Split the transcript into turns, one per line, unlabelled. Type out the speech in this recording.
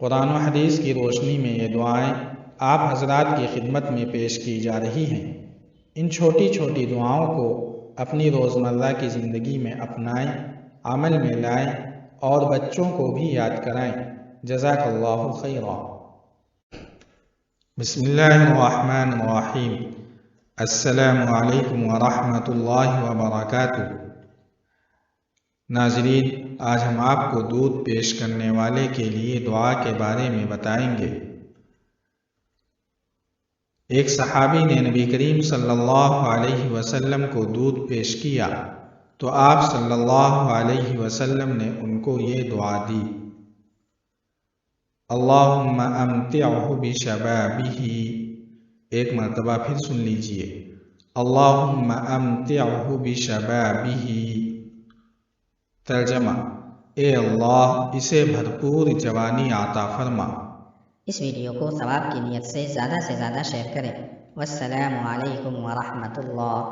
قرآن و حدیث کی روشنی میں یہ دعائیں آپ حضرات کی خدمت میں پیش کی جا رہی ہیں۔ ان چھوٹی چھوٹی دعاؤں کو اپنی روزمرہ کی زندگی میں اپنائیں، عمل میں لائیں اور بچوں کو بھی یاد کرائیں۔ جزاک اللہ خیرا۔ بسم اللہ الرحمن الرحیم۔ السلام علیکم ورحمۃ اللہ وبرکاتہ۔ ناظرین، آج ہم آپ کو دودھ پیش کرنے والے کے لیے دعا کے بارے میں بتائیں گے۔ ایک صحابی نے نبی کریم صلی اللہ علیہ وسلم کو دودھ پیش کیا تو آپ صلی اللہ علیہ وسلم نے ان کو یہ دعا دی: اللہم امتعہ بشبابہ۔ ایک مرتبہ پھر سن لیجئے: اللہم امتعہ بشبابہ۔ ترجمہ: اے اللہ، اسے بھرپور جوانی عطا فرما۔
اس ویڈیو کو ثواب کی نیت سے زیادہ شیئر کریں۔ والسلام علیکم ورحمۃ اللہ۔